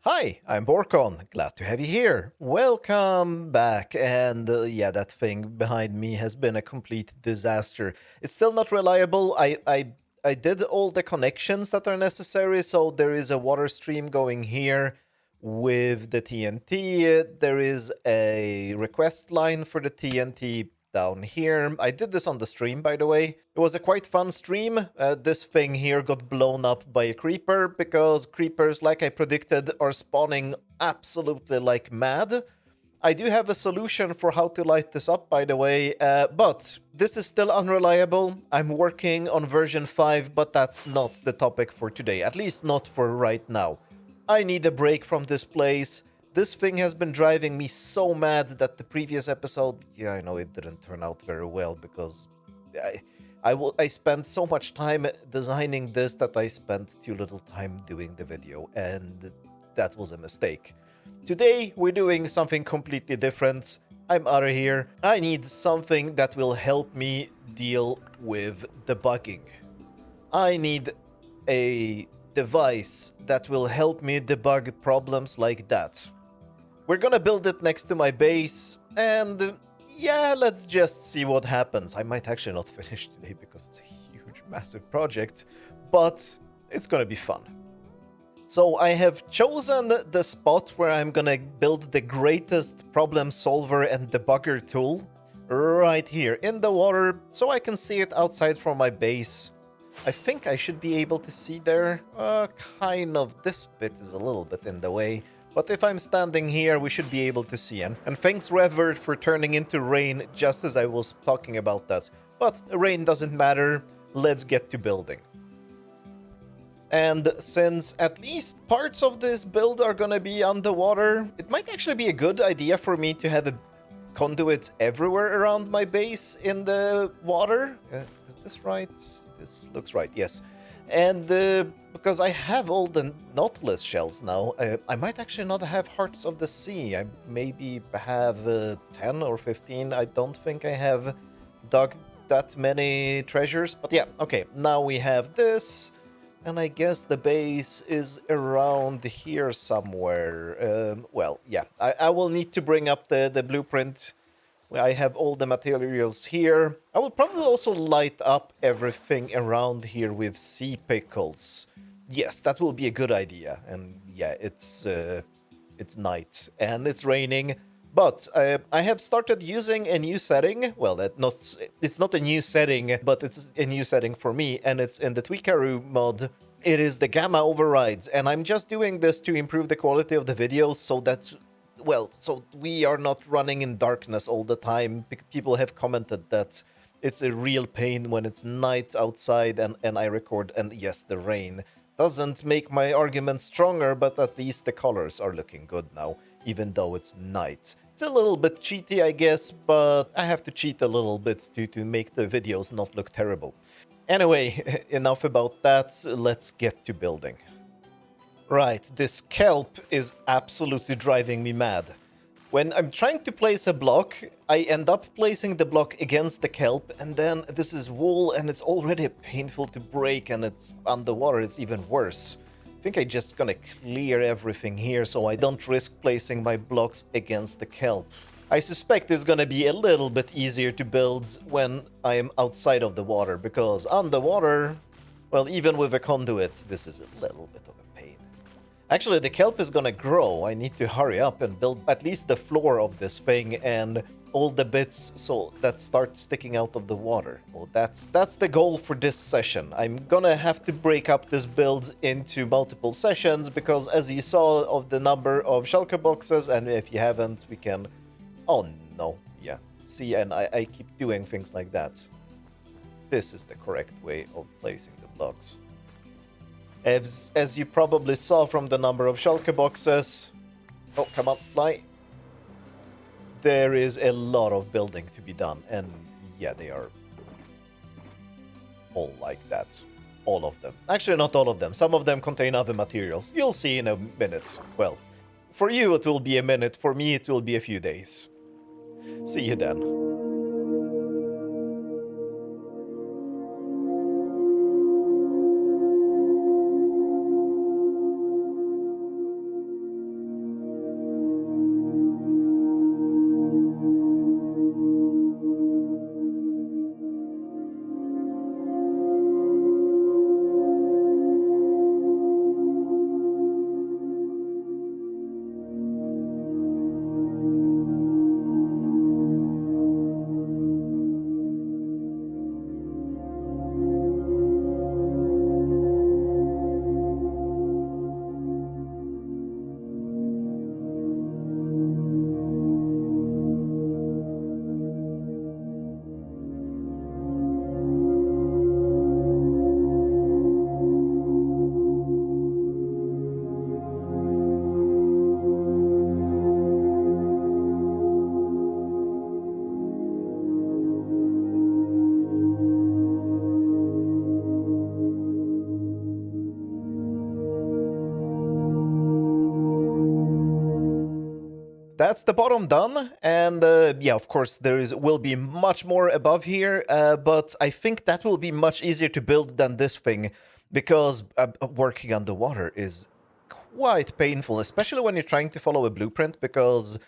Hi, I'm Borkon. Glad to have you here. Welcome back. And yeah, that thing behind me has been a complete disaster. It's still not reliable. I did all the connections that are necessary. So there is a water stream going here with the TNT. There is a request line for the TNT down here. I did this on the stream, by the way. It was a quite fun stream. This thing here got blown up by a creeper because creepers, like I predicted, are spawning absolutely like mad. I do have a solution for how to light this up, by the way, but this is still unreliable. I'm working on version 5, but that's not the topic for today, at least not for right now. I need a break from this place. This thing has been driving me so mad that the previous episode, yeah, I know it didn't turn out very well because I spent so much time designing this that I spent too little time doing the video, and that was a mistake. Today, we're doing something completely different. I'm out of here. I need something that will help me deal with debugging. I need a device that will help me debug problems like that. We're gonna build it next to my base, and yeah, let's just see what happens. I might actually not finish today because it's a huge, massive project, but it's gonna be fun. So I have chosen the spot where I'm gonna build the greatest problem solver and debugger tool right here in the water so I can see it outside from my base. I think I should be able to see there. Kind of. This bit is a little bit in the way. But if I'm standing here, we should be able to see. And thanks, Revert, for turning into rain just as I was talking about that. But rain doesn't matter. Let's get to building. And since at least parts of this build are gonna be underwater, it might actually be a good idea for me to have a conduit everywhere around my base in the water. Is this right? This looks right, yes. And because I have all the Nautilus shells now, I might actually not have Hearts of the Sea. I maybe have 10 or 15. I don't think I have dug that many treasures. But yeah, okay, now we have this. And I guess the base is around here somewhere. Well, yeah, I will need to bring up the blueprint. I have all the materials here. I will probably also light up everything around here with sea pickles. Yes, that will be a good idea. And yeah, it's night and it's raining. But I have started using a new setting. Well, it's not a new setting, but it's a new setting for me, and it's in the Tweakaru mod. It is the gamma overrides, and I'm just doing this to improve the quality of the videos so that, well, so we are not running in darkness all the time. People have commented that it's a real pain when it's night outside and I record, and yes, the rain doesn't make my argument stronger, but at least the colors are looking good now, even though it's night. It's a little bit cheaty, I guess, but I have to cheat a little bit to make the videos not look terrible. Anyway, enough about that, let's get to building. Right, this kelp is absolutely driving me mad. When I'm trying to place a block, I end up placing the block against the kelp, and then this is wool, and it's already painful to break, and it's underwater, it's even worse. I think I'm just gonna clear everything here so I don't risk placing my blocks against the kelp. I suspect it's gonna be a little bit easier to build when I am outside of the water, because underwater, well, even with a conduit, this is a little bit of a pain. Actually, the kelp is gonna grow. I need to hurry up and build at least the floor of this thing and all the bits so that start sticking out of the water. Well, that's the goal for this session. I'm gonna have to break up this build into multiple sessions because as you saw of the number of shulker boxes, and if you haven't, we can... Oh no, yeah. See, and I keep doing things like that. This is the correct way of placing the blocks. As you probably saw from the number of shulker boxes... Oh, come on, fly. There is a lot of building to be done, and yeah, they are all like that. All of them. Actually, not all of them. Some of them contain other materials. You'll see in a minute. Well, for you it will be a minute, for me it will be a few days. See you then. that's the bottom done, and yeah, of course will be much more above here, but I think that will be much easier to build than this thing, because working underwater is quite painful, especially when you're trying to follow a blueprint, because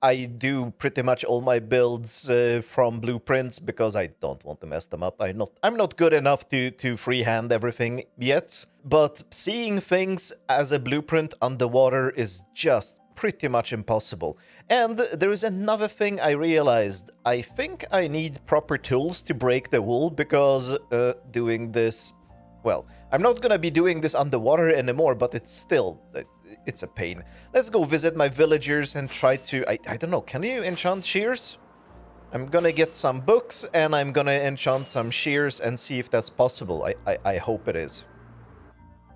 I do pretty much all my builds from blueprints because I don't want to mess them up. I'm not good enough to freehand everything yet, but seeing things as a blueprint underwater is just pretty much impossible. And there is another thing I realized. I think I need proper tools to break the wool, because doing this, well, I'm not gonna be doing this underwater anymore, but it's a pain. Let's go visit my villagers and try to... I don't know, can you enchant shears? I'm gonna get some books, and I'm gonna enchant some shears and see if that's possible. I hope it is.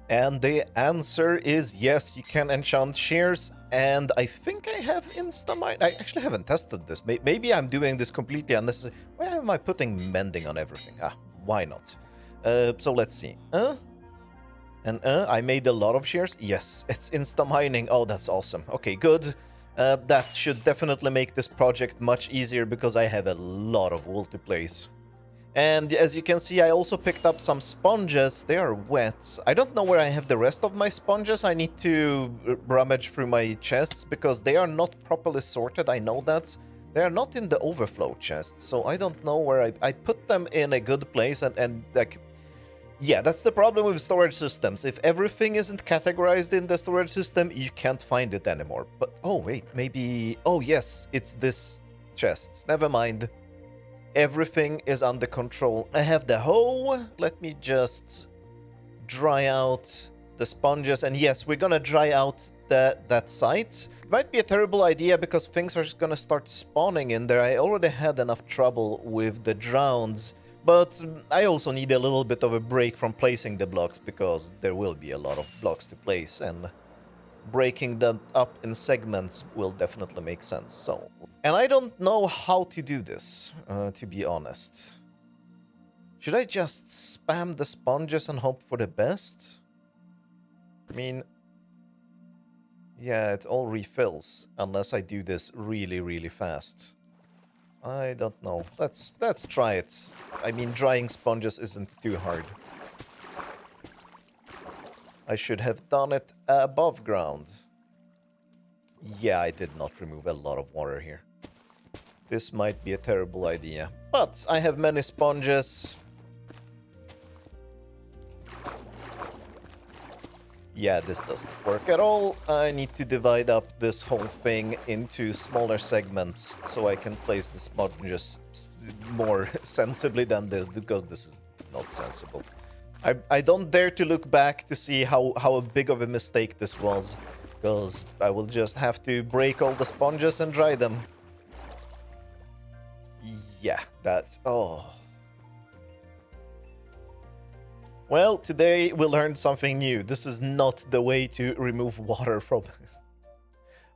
And the answer is yes, you can enchant shears, and I think I have Instamine. I actually haven't tested this. Maybe I'm doing this completely unnecessary. Why am I putting mending on everything? Why not? So let's see. I made a lot of shears. Yes, it's insta-mining. Oh, that's awesome. Okay, good. That should definitely make this project much easier, because I have a lot of wool to place. And as you can see, I also picked up some sponges. They are wet. I don't know where I have the rest of my sponges. I need to rummage through my chests, because they are not properly sorted. I know that. They are not in the overflow chest, so I don't know where I put them in a good place, and like... Yeah, that's the problem with storage systems. If everything isn't categorized in the storage system, you can't find it anymore. But, oh wait, maybe... Oh yes, it's this chest. Never mind. Everything is under control. I have the hoe. Let me just dry out the sponges. And yes, we're gonna dry out that site. It might be a terrible idea, because things are gonna start spawning in there. I already had enough trouble with the drowns. But I also need a little bit of a break from placing the blocks, because there will be a lot of blocks to place, and breaking them up in segments will definitely make sense. So, and I don't know how to do this, to be honest. Should I just spam the sponges and hope for the best? I mean, yeah, it all refills unless I do this really, really fast. I don't know. Let's try it. I mean, drying sponges isn't too hard. I should have done it above ground. Yeah, I did not remove a lot of water here. This might be a terrible idea. But I have many sponges. Yeah, this doesn't work at all. I need to divide up this whole thing into smaller segments, so I can place the sponges more sensibly than this, because this is not sensible. I don't dare to look back to see how big of a mistake this was, because I will just have to break all the sponges and dry them. Yeah, that's... Oh... Well, today we learned something new. This is not the way to remove water from...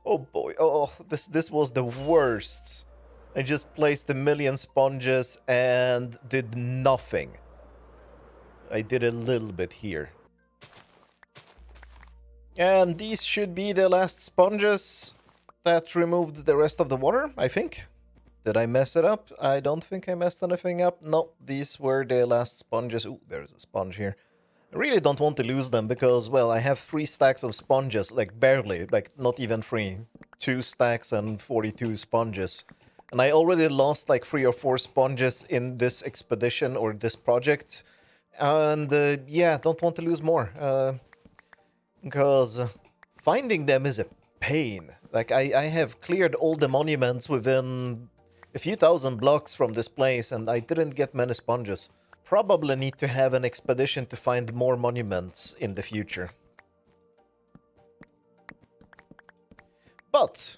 Oh boy, oh, this was the worst. I just placed a million sponges and did nothing. I did a little bit here. And these should be the last sponges that removed the rest of the water, I think. Did I mess it up? I don't think I messed anything up. No, these were the last sponges. Ooh, there's a sponge here. I really don't want to lose them, because, well, I have 3 stacks of sponges, like barely, like not even 3. 2 stacks and 42 sponges. And I already lost like 3 or 4 sponges in this expedition or this project. And yeah, don't want to lose more. Because finding them is a pain. Like, I have cleared all the monuments within a few thousand blocks from this place, and I didn't get many sponges. Probably need to have an expedition to find more monuments in the future. But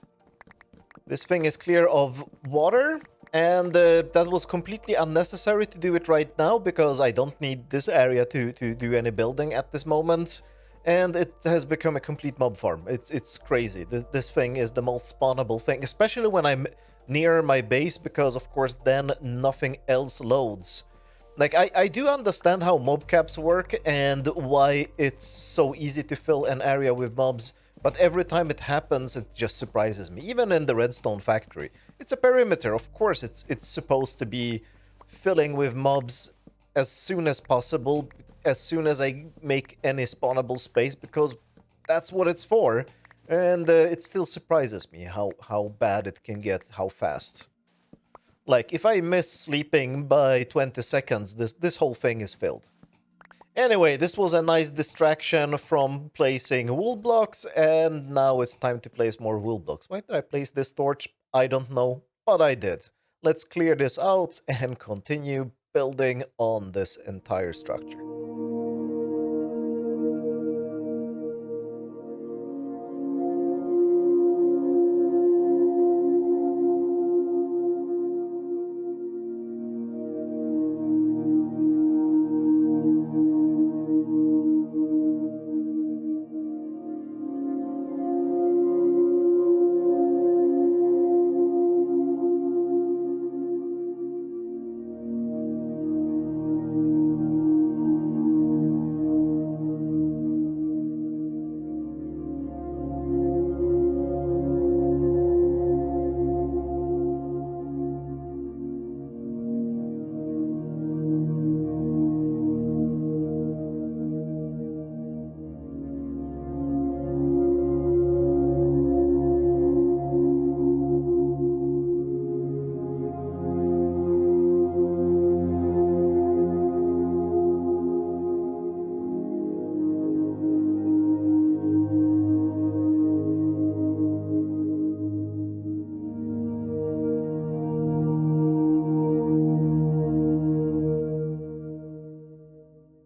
this thing is clear of water, and that was completely unnecessary to do it right now, because I don't need this area to do any building at this moment. And it has become a complete mob farm. It's crazy. This thing is the most spawnable thing, especially when I'm near my base, because of course then nothing else loads. Like, I do understand how mob caps work and why it's so easy to fill an area with mobs But every time it happens, it just surprises me. Even in the redstone factory, it's a perimeter. Of course, it's supposed to be filling with mobs as soon as possible, as soon as I make any spawnable space, because that's what it's for. And it still surprises me how bad it can get, how fast. Like, if I miss sleeping by 20 seconds, this whole thing is filled. Anyway, this was a nice distraction from placing wool blocks, and now it's time to place more wool blocks. Why did I place this torch? I don't know, but I did. Let's clear this out and continue building on this entire structure.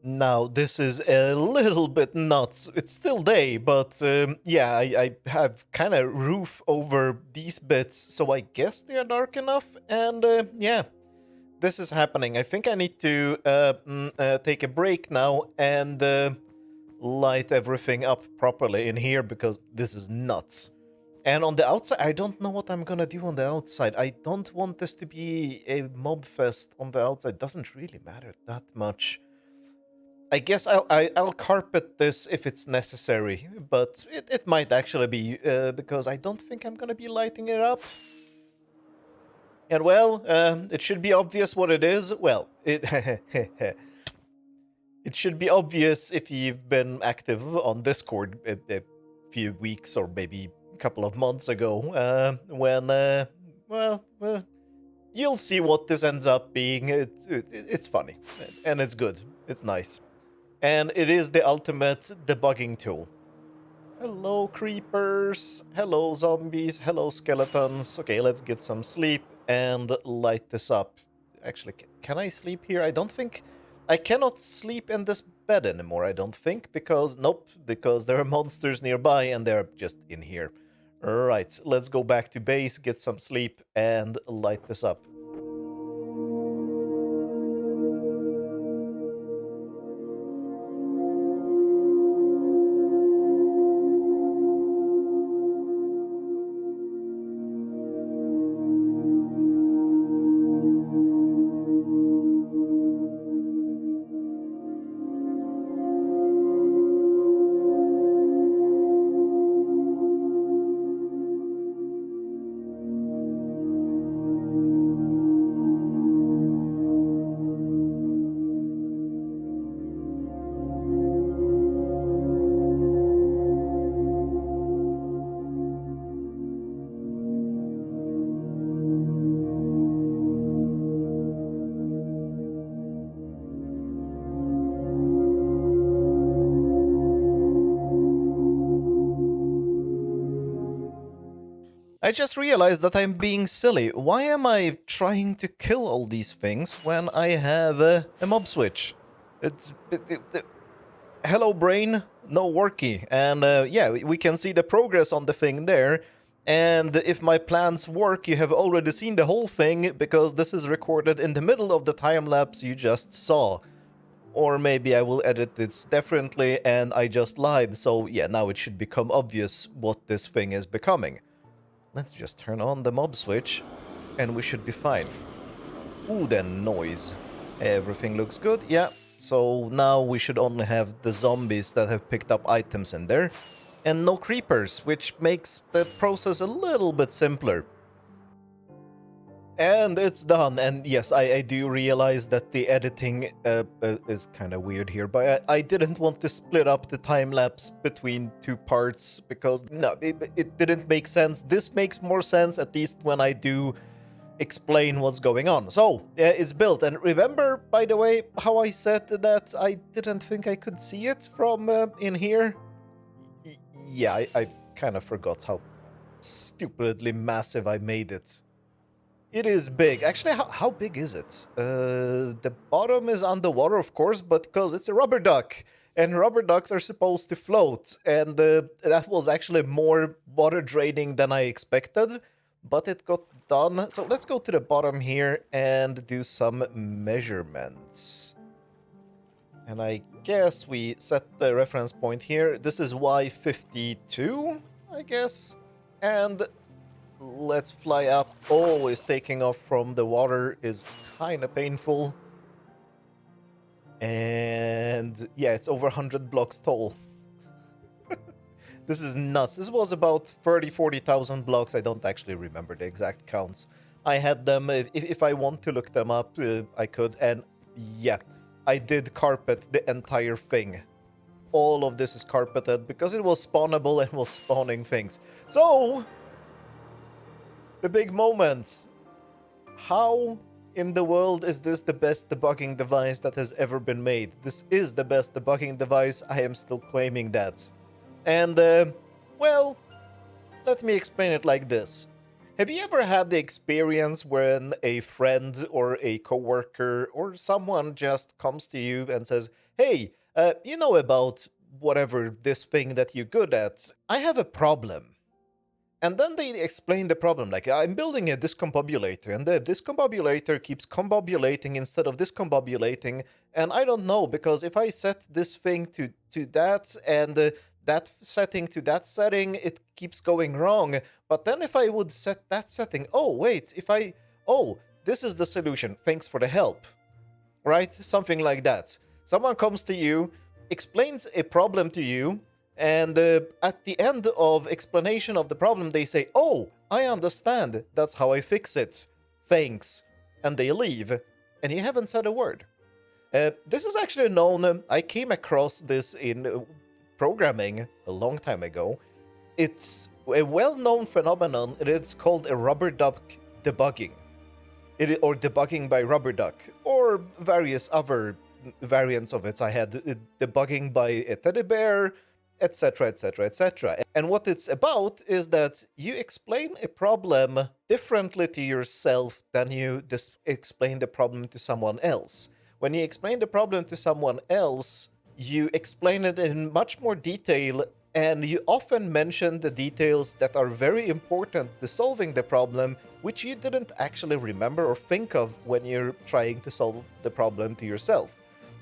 Now, this is a little bit nuts. It's still day, but yeah, I have kind of roof over these bits, so I guess they are dark enough. And yeah, this is happening. I think I need to take a break now and light everything up properly in here, because this is nuts. And on the outside, I don't know what I'm gonna do on the outside. I don't want this to be a mob fest on the outside. Doesn't really matter that much. I guess I'll carpet this if it's necessary, but it might actually be, because I don't think I'm gonna be lighting it up. And well, it should be obvious what it is. Well, it it should be obvious if you've been active on Discord a few weeks or maybe a couple of months ago, when, well, you'll see what this ends up being. It's funny, and it's good. It's nice. And it is the ultimate debugging tool. Hello, creepers. Hello, zombies. Hello, skeletons. Okay, let's get some sleep and light this up. Actually, can I sleep here? I don't think... I cannot sleep in this bed anymore, I don't think, because... Nope, because there are monsters nearby and they're just in here. Alright, let's go back to base, get some sleep, and light this up. I just realized that I'm being silly. Why am I trying to kill all these things when I have a mob switch? Hello, brain. No worky. And yeah, we can see the progress on the thing there. And if my plans work, you have already seen the whole thing, because this is recorded in the middle of the time lapse you just saw. Or maybe I will edit this differently and I just lied. So yeah, now it should become obvious what this thing is becoming. Let's just turn on the mob switch and we should be fine. Ooh, the noise. Everything looks good, yeah. So now we should only have the zombies that have picked up items in there. and no creepers, which makes the process a little bit simpler. And it's done. And yes, I do realize that the editing is kind of weird here, but I didn't want to split up the time lapse between two parts because no, it didn't make sense. This makes more sense, at least when I do explain what's going on. So it's built. And remember, by the way, how I said that I didn't think I could see it from in here? Yeah, I kind of forgot how stupidly massive I made it. It is big. Actually, how big is it? The bottom is underwater, of course, but because it's a rubber duck, and rubber ducks are supposed to float, and that was actually more water draining than I expected, but it got done. So let's go to the bottom here and do some measurements. And I guess we set the reference point here. This is Y52, I guess. And let's fly up. Always taking off from the water is kind of painful. And yeah, it's over 100 blocks tall. This is nuts. This was about 40,000 blocks. I don't actually remember the exact counts. I had them. If I want to look them up, I could. And yeah, I did carpet the entire thing. All of this is carpeted because it was spawnable and was spawning things. So, the big moment. How in the world is this the best debugging device that has ever been made? This is the best debugging device. I am still claiming that. And, well, let me explain it like this. Have you ever had the experience when a friend or a coworker or someone just comes to you and says, hey, you know about whatever this thing that you're good at? I have a problem. And then they explain the problem, like, I'm building a discombobulator, and the discombobulator keeps combobulating instead of discombobulating, and I don't know, because if I set this thing to that, and that setting to that setting, it keeps going wrong. But then if I would set that setting, oh, wait, this is the solution, thanks for the help, right? Something like that. Someone comes to you, explains a problem to you, and at the end of explanation of the problem, they say, oh, I understand, that's how I fix it, thanks, and they leave, and you haven't said a word. This is actually known, I came across this in programming a long time ago. It's a well-known phenomenon, and it's called a rubber duck debugging. Or debugging by rubber duck, or various other variants of it. I had debugging by a teddy bear, etc, etc, etc. And what it's about is that you explain a problem differently to yourself than you explain the problem to someone else. When you explain the problem to someone else, you explain it in much more detail, and you often mention the details that are very important to solving the problem, which you didn't actually remember or think of when you're trying to solve the problem to yourself.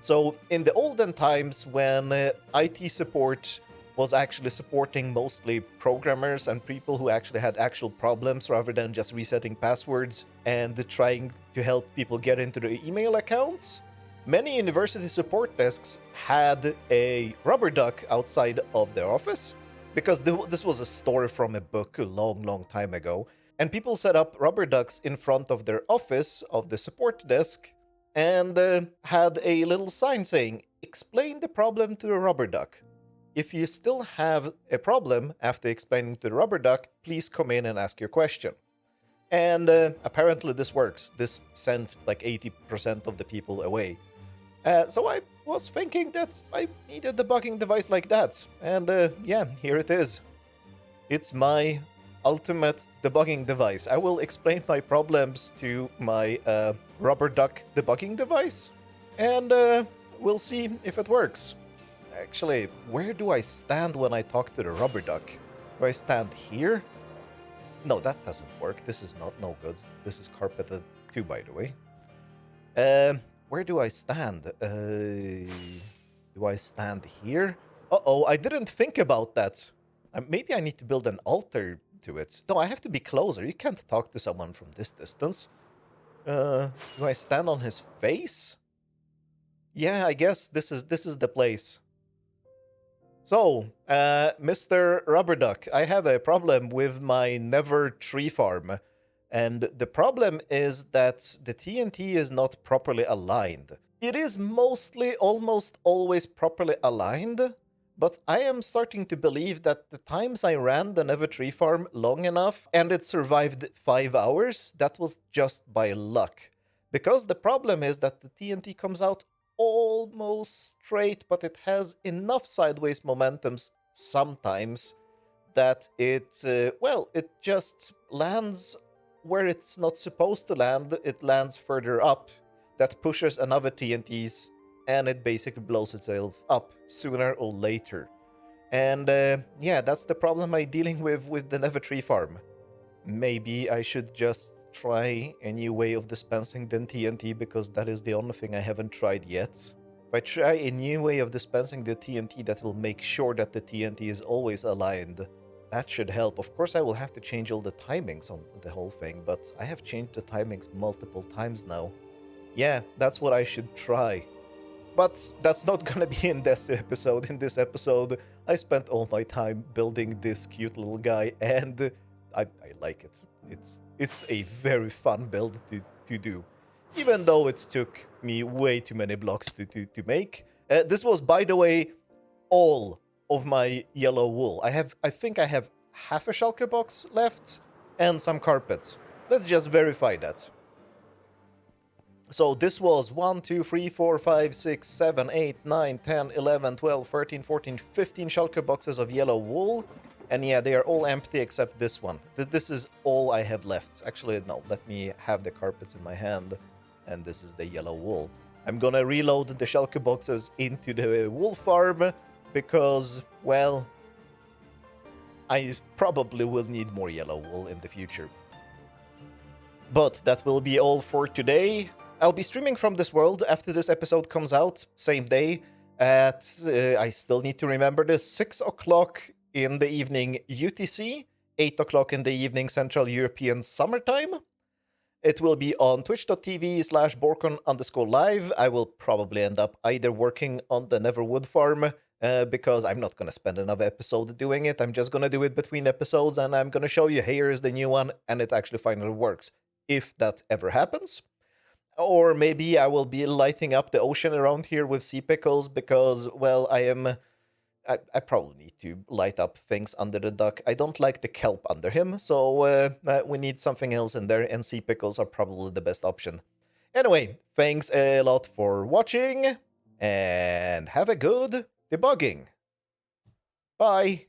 So in the olden times, when IT support was actually supporting mostly programmers and people who actually had actual problems rather than just resetting passwords and trying to help people get into their email accounts, many university support desks had a rubber duck outside of their office, because this was a story from a book a long, long time ago. And people set up rubber ducks in front of their office of the support desk and had a little sign saying, explain the problem to the rubber duck. If you still have a problem after explaining to the rubber duck, please come in and ask your question. And apparently this works. This sent like 80% of the people away. So I was thinking that I need a debugging device like that. And yeah, here it is. It's my ultimate debugging device. I will explain my problems to my rubber duck debugging device. And we'll see if it works. Actually, where do I stand when I talk to the rubber duck? Do I stand here? No, that doesn't work. This is no good. This is carpeted too, by the way. Where do I stand? Do I stand here? Uh-oh, I didn't think about that. Maybe I need to build an altar to it. No, I have to be closer. You can't talk to someone from this distance. Do I stand on his face? Yeah, I guess this is the place. So, Mr. Rubber Duck, I have a problem with my Never tree farm. And the problem is that the TNT is not properly aligned. It is mostly almost always properly aligned, but I am starting to believe that the times I ran the Never tree farm long enough and it survived 5 hours, that was just by luck. Because the problem is that the TNT comes out almost straight, but it has enough sideways momentums sometimes that it just lands where it's not supposed to land. It lands further up. That pushes another TNTs, and it basically blows itself up sooner or later. And yeah, that's the problem I'm dealing with the Never tree farm. Maybe I should just try a new way of dispensing than TNT, because that is the only thing I haven't tried yet. If I try a new way of dispensing the TNT that will make sure that the TNT is always aligned, that should help. Of course, I will have to change all the timings on the whole thing, but I have changed the timings multiple times now. Yeah, that's what I should try. But that's not gonna be in this episode. In this episode, I spent all my time building this cute little guy, and I like it. It's a very fun build to do, even though it took me way too many blocks to make. This was, by the way, all of my yellow wool. I think I have half a shulker box left and some carpets. Let's just verify that. So this was 1, 2, 3, 4, 5, 6, 7, 8, 9, 10, 11, 12, 13, 14, 15 shulker boxes of yellow wool. And yeah, they are all empty except this one. This is all I have left. Actually, no, let me have the carpets in my hand. And this is the yellow wool. I'm gonna reload the shulker boxes into the wool farm because, well, I probably will need more yellow wool in the future. But that will be all for today. I'll be streaming from this world after this episode comes out, same day, at, I still need to remember this, 6 o'clock in the evening UTC, 8 o'clock in the evening Central European Summertime. It will be on twitch.tv/Borkon_live. I will probably end up either working on the Neverwood farm, because I'm not going to spend another episode doing it. I'm just going to do it between episodes, and I'm going to show you, here is the new one, and it actually finally works, if that ever happens. Or maybe I will be lighting up the ocean around here with sea pickles, because, well, I probably need to light up things under the duck. I don't like the kelp under him, so we need something else in there, and sea pickles are probably the best option. Anyway, thanks a lot for watching, and have a good debugging. Bye!